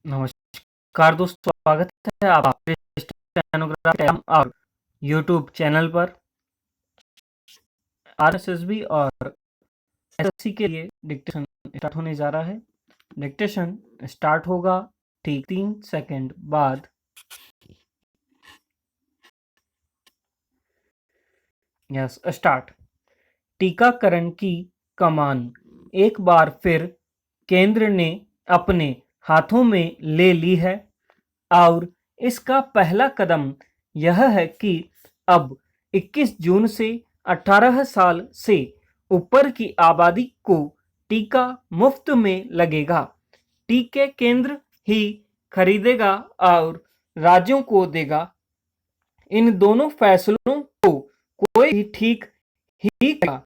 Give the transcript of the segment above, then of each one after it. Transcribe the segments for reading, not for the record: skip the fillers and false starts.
नमस्कार दोस्तों, स्वागत है आपके स्टेनोग्राफी और यूट्यूब चैनल पर। आरएसएसबी और एसएससी के लिए डिक्टेशन स्टार्ट होने जा रहा है। डिक्टेशन स्टार्ट होगा ठीक 3 सेकंड बाद। Yes, start. टीकाकरण की कमान एक बार फिर केंद्र ने अपने हाथों में ले ली है और इसका पहला कदम यह है कि अब 21 जून से 18 साल से ऊपर की आबादी को टीका मुफ्त में लगेगा। टीके केंद्र ही खरीदेगा और राज्यों को देगा। इन दोनों फैसलों को कोई भी ठीक ही करेगा,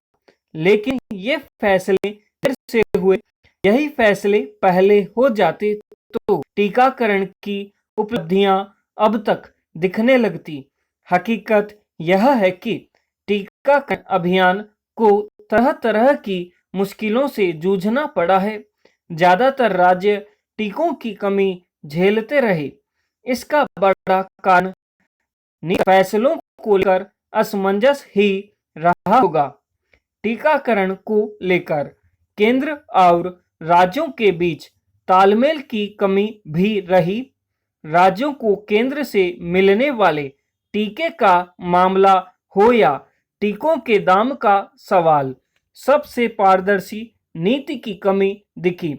लेकिन ये फैसले देर से हुए। यही फैसले पहले हो जाते तो टीकाकरण की उपलब्धियां अब तक दिखने लगती। हकीकत यह है कि टीकाकरण अभियान को तरह तरह की मुश्किलों से जूझना पड़ा है। ज्यादातर राज्य टीकों की कमी झेलते रहे। इसका बड़ा कारण फैसलों को लेकर असमंजस ही रहा होगा। टीकाकरण को लेकर केंद्र और राज्यों के बीच तालमेल की कमी भी रही। राज्यों को केंद्र से मिलने वाले टीके का मामला हो या टीकों के दाम का सवाल, सबसे पारदर्शी नीति की कमी दिखी।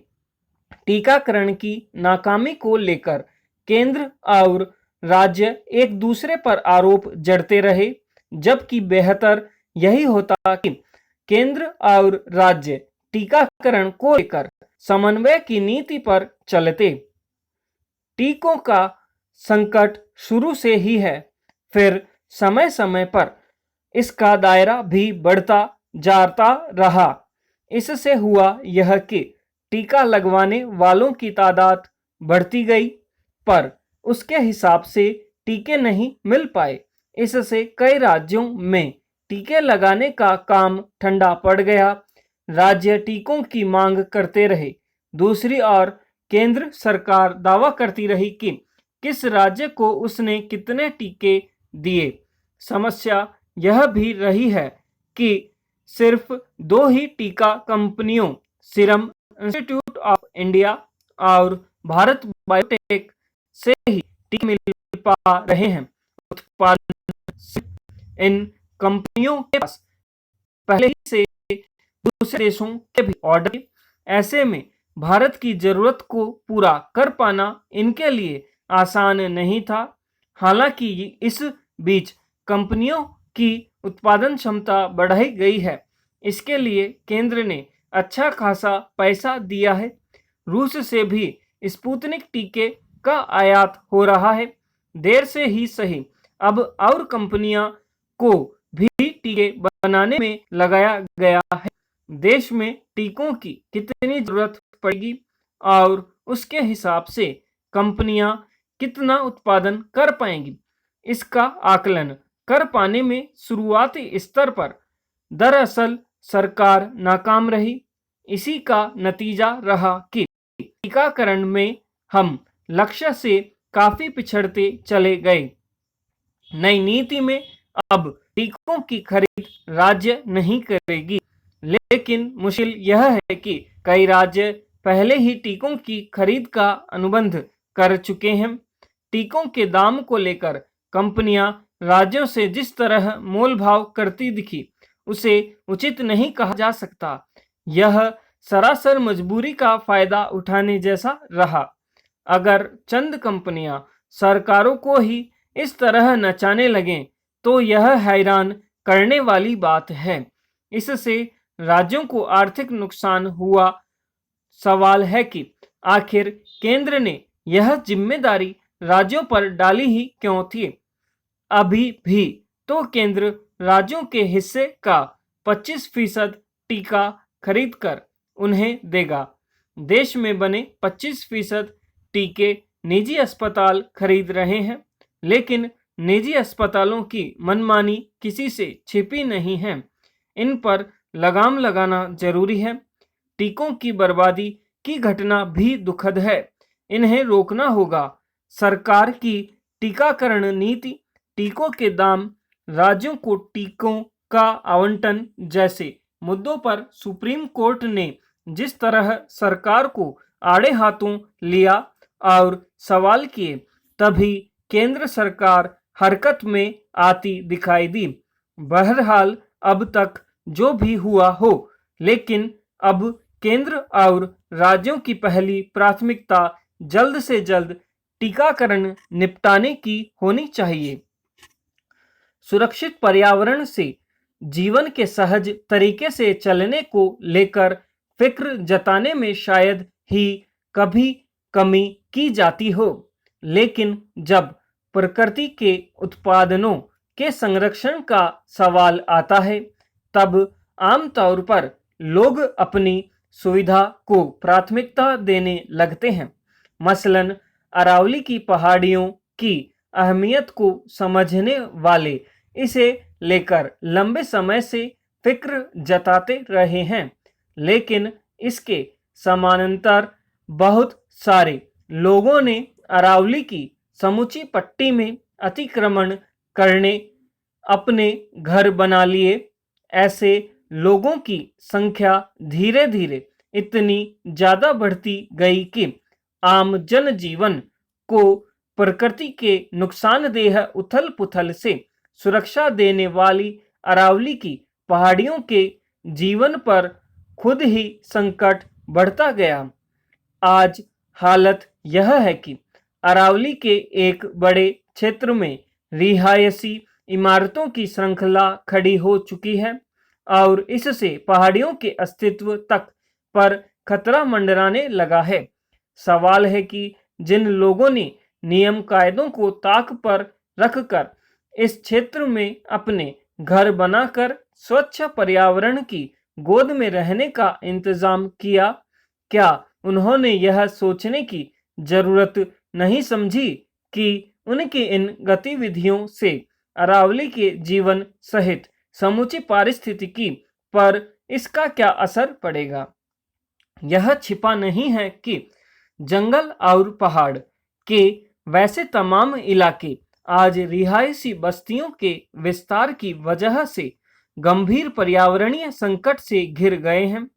टीकाकरण की नाकामी को लेकर केंद्र और राज्य एक दूसरे पर आरोप जड़ते रहे, जबकि बेहतर यही होता कि केंद्र और राज्य टीकाकरण को लेकर समन्वय की नीति पर चलते। टीकों का संकट शुरू से ही है, फिर समय समय पर इसका दायरा भी बढ़ता जाता रहा। इससे हुआ यह कि टीका लगवाने वालों की तादाद बढ़ती गई, पर उसके हिसाब से टीके नहीं मिल पाए। इससे कई राज्यों में टीके लगाने का काम ठंडा पड़ गया। राज्य टीकों की मांग करते रहे। दूसरी ओर केंद्र सरकार दावा करती रही कि किस राज्य को उसने कितने टीके दिए। समस्या यह भी रही है कि सिर्फ 2 ही टीका कंपनियों, सीरम इंस्टीट्यूट ऑफ इंडिया और भारत बायोटेक से ही टीके मिल पा रहे हैं। उत्पादन इन कंपनियों के पास पहले ही से दूसरे देशों के भी ऑर्डर। ऐसे में भारत की जरूरत को पूरा कर पाना इनके लिए आसान नहीं था। हालांकि इस बीच कंपनियों की उत्पादन क्षमता बढ़ाई गई है। इसके लिए केंद्र ने अच्छा खासा पैसा दिया है। रूस से भी स्पुतनिक टीके का आयात हो रहा है। देर से ही सही, अब और कंपनियां को भी टीके बनाने में लगाया गया है। देश में टीकों की कितनी जरूरत पड़ेगी और उसके हिसाब से कंपनियां कितना उत्पादन कर पाएंगी, इसका आकलन कर पाने में शुरुआती स्तर पर दरअसल सरकार नाकाम रही। इसी का नतीजा रहा कि टीकाकरण में हम लक्ष्य से काफी पिछड़ते चले गए। नई नीति में अब टीकों की खरीद राज्य नहीं करेगी, लेकिन मुश्किल यह है कि कई राज्य पहले ही टीकों की खरीद का अनुबंध कर चुके हैं। टीकों के दाम को लेकर कंपनियां राज्यों से जिस तरह मोल भाव करती दिखी, उसे उचित नहीं कहा जा सकता। यह सरासर मजबूरी का फायदा उठाने जैसा रहा। अगर चंद कंपनियां सरकारों को ही इस तरह नचाने लगें तो यह हैरान करने वाली बात है। इससे राज्यों को आर्थिक नुकसान हुआ। सवाल है कि आखिर केंद्र ने यह जिम्मेदारी राज्यों पर डाली ही क्यों थी। अभी भी तो केंद्र राज्यों के हिस्से का 25% टीका खरीदकर उन्हें देगा। देश में बने 25% टीके निजी अस्पताल खरीद रहे हैं, लेकिन निजी अस्पतालों की मनमानी किसी से छिपी नहीं है। इन पर लगाम लगाना जरूरी है। टीकों की बर्बादी की घटना भी दुखद है। इन्हें रोकना होगा। सरकार की टीकाकरण नीति, टीकों के दाम, राज्यों को टीकों का आवंटन जैसे मुद्दों पर सुप्रीम कोर्ट ने जिस तरह सरकार को आड़े हाथों लिया और सवाल किए, तभी केंद्र सरकार हरकत में आती दिखाई दी। बहरहाल अब तक जो भी हुआ हो, लेकिन अब केंद्र और राज्यों की पहली प्राथमिकता जल्द से जल्द टीकाकरण निपटाने की होनी चाहिए। सुरक्षित पर्यावरण से जीवन के सहज तरीके से चलने को लेकर फिक्र जताने में शायद ही कभी कमी की जाती हो, लेकिन जब प्रकृति के उत्पादनों के संरक्षण का सवाल आता है, तब आमतौर पर लोग अपनी सुविधा को प्राथमिकता देने लगते हैं। मसलन अरावली की पहाड़ियों की अहमियत को समझने वाले इसे लेकर लंबे समय से फिक्र जताते रहे हैं, लेकिन इसके समानांतर बहुत सारे लोगों ने अरावली की समूची पट्टी में अतिक्रमण करने अपने घर बना लिए। ऐसे लोगों की संख्या धीरे धीरे इतनी ज्यादा बढ़ती गई कि आम जनजीवन को प्रकृति के नुकसानदेह उथल पुथल से सुरक्षा देने वाली अरावली की पहाड़ियों के जीवन पर खुद ही संकट बढ़ता गया। आज हालत यह है कि अरावली के एक बड़े क्षेत्र में रिहायशी इमारतों की श्रृंखला खड़ी हो चुकी है और इससे पहाड़ियों के अस्तित्व तक पर खतरा मंडराने लगा है। सवाल है कि जिन लोगों ने नियम कायदों को ताक पर रखकर इस क्षेत्र में अपने घर बनाकर स्वच्छ पर्यावरण की गोद में रहने का इंतजाम किया, क्या उन्होंने यह सोचने की जरूरत नहीं समझी कि उनकी इन गतिविधियों से अरावली के जीवन सहित समूची पारिस्थितिकी पर इसका क्या असर पड़ेगा? यह छिपा नहीं है कि जंगल और पहाड़ के वैसे तमाम इलाके आज रिहायशी बस्तियों के विस्तार की वजह से गंभीर पर्यावरणीय संकट से घिर गए हैं।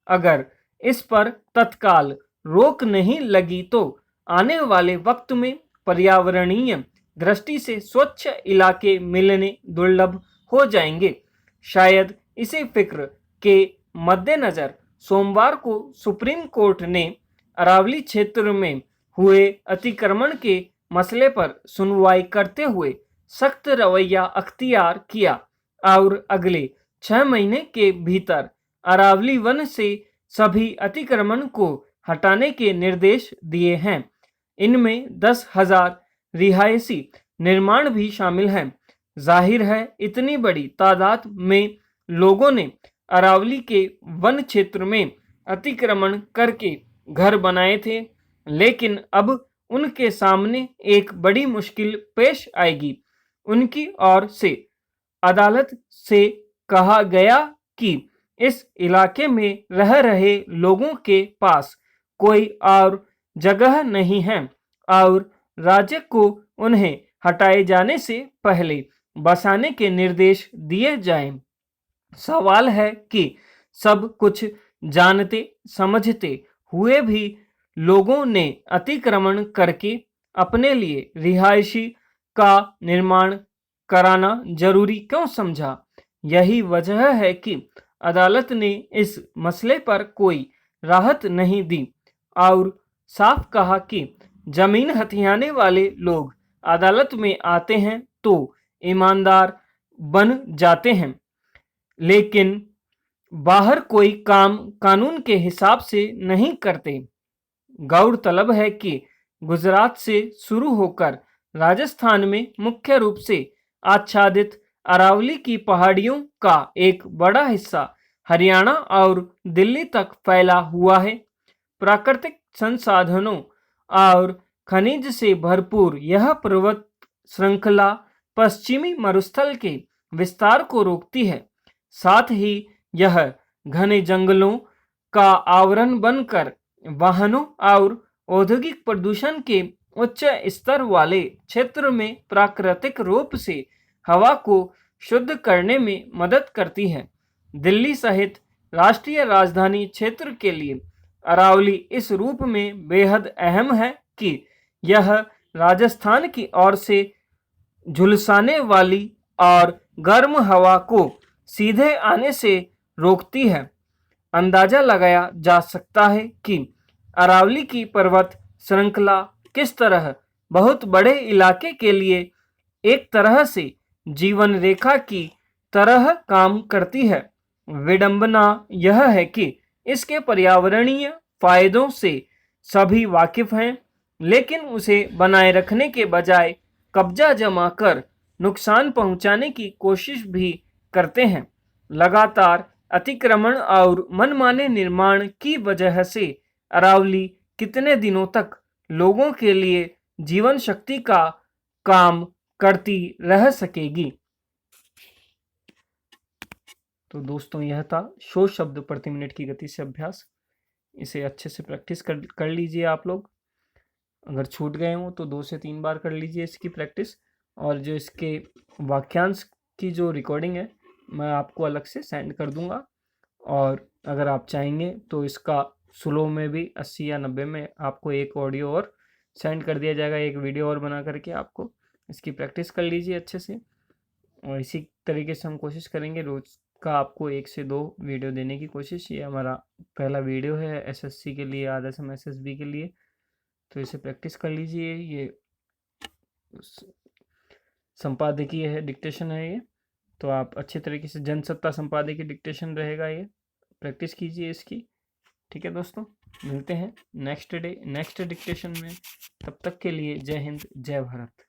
अगर इस पर तत्काल रोक नहीं लगी तो आने वाले वक्त में पर्यावरणीय दृष्टि से स्वच्छ इलाके मिलने दुर्लभ हो जाएंगे। शायद इसी फिक्र के मद्देनजर सोमवार को सुप्रीम कोर्ट ने अरावली क्षेत्र में हुए अतिक्रमण के मसले पर सुनवाई करते हुए सख्त रवैया अख्तियार किया और अगले 6 महीने के भीतर अरावली वन से सभी अतिक्रमण को हटाने के निर्देश दिए हैं। इनमें 10,000 रिहायशी निर्माण भी शामिल हैं। जाहिर है इतनी बड़ी तादाद में लोगों ने अरावली के वन क्षेत्र में अतिक्रमण करके घर बनाए थे, लेकिन अब उनके सामने एक बड़ी मुश्किल पेश आएगी। उनकी ओर से अदालत से कहा गया कि इस इलाके में रह रहे लोगों के पास कोई और जगह नहीं है और राज्य को उन्हें हटाए जाने से पहले बसाने के निर्देश दिए जाएं। सवाल है कि सब कुछ जानते समझते हुए भी लोगों ने अतिक्रमण करके अपने लिए रिहायशी का निर्माण कराना जरूरी क्यों समझा? यही वजह है कि अदालत ने इस मसले पर कोई राहत नहीं दी और साफ कहा कि जमीन हथियाने वाले लोग अदालत में आते हैं तो ईमानदार बन जाते हैं, लेकिन बाहर कोई काम कानून के हिसाब से नहीं करते। गौरतलब है कि गुजरात से शुरू होकर राजस्थान में मुख्य रूप से आच्छादित अरावली की पहाड़ियों का एक बड़ा हिस्सा हरियाणा और दिल्ली तक फैला हुआ है। प्राकृतिक संसाधनों और खनिज से भरपूर यह पर्वत श्रृंखला पश्चिमी मरुस्थल के विस्तार को रोकती है। साथ ही यह घने जंगलों का आवरण बनकर वाहनों और औद्योगिक प्रदूषण के उच्च स्तर वाले क्षेत्र में प्राकृतिक रूप से हवा को शुद्ध करने में मदद करती है। दिल्ली सहित राष्ट्रीय राजधानी क्षेत्र के लिए अरावली इस रूप में बेहद अहम है कि यह राजस्थान की ओर से झुलसाने वाली और गर्म हवा को सीधे आने से रोकती है। अंदाजा लगाया जा सकता है कि अरावली की पर्वत श्रृंखला किस तरह बहुत बड़े इलाके के लिए एक तरह से जीवन रेखा की तरह काम करती है। विडंबना यह है कि इसके पर्यावरणीय फायदों से सभी वाकिफ हैं, लेकिन उसे बनाए रखने के बजाय कब्जा जमा कर नुकसान पहुंचाने की कोशिश भी करते हैं। लगातार अतिक्रमण और मनमाने निर्माण की वजह से अरावली कितने दिनों तक लोगों के लिए जीवन शक्ति का काम करती रह सकेगी। तो दोस्तों, यह था 100 शब्द प्रति मिनट की गति से अभ्यास। इसे अच्छे से प्रैक्टिस कर लीजिए आप लोग। अगर छूट गए हो तो 2 से 3 बार कर लीजिए इसकी प्रैक्टिस। और जो इसके वाक्यांश की जो रिकॉर्डिंग है मैं आपको अलग से सेंड कर दूंगा। और अगर आप चाहेंगे तो इसका स्लो में भी 80 या 90 में आपको एक ऑडियो और सेंड कर दिया जाएगा, एक वीडियो और बना करके। आपको इसकी प्रैक्टिस कर लीजिए अच्छे से। और इसी तरीके से हम कोशिश करेंगे रोज़ का आपको 1 से 2 वीडियो देने की कोशिश। ये हमारा पहला वीडियो है एसएससी के लिए, आधा समय एसएसबी के लिए। तो इसे प्रैक्टिस कर लीजिए। ये संपादकीय है, डिक्टेशन है ये। तो आप अच्छे तरीके से जनसत्ता संपादकीय डिक्टेशन रहेगा ये, प्रैक्टिस कीजिए इसकी। ठीक है दोस्तों, मिलते हैं नेक्स्ट डिक्टेशन में। तब तक के लिए जय हिंद, जय भारत।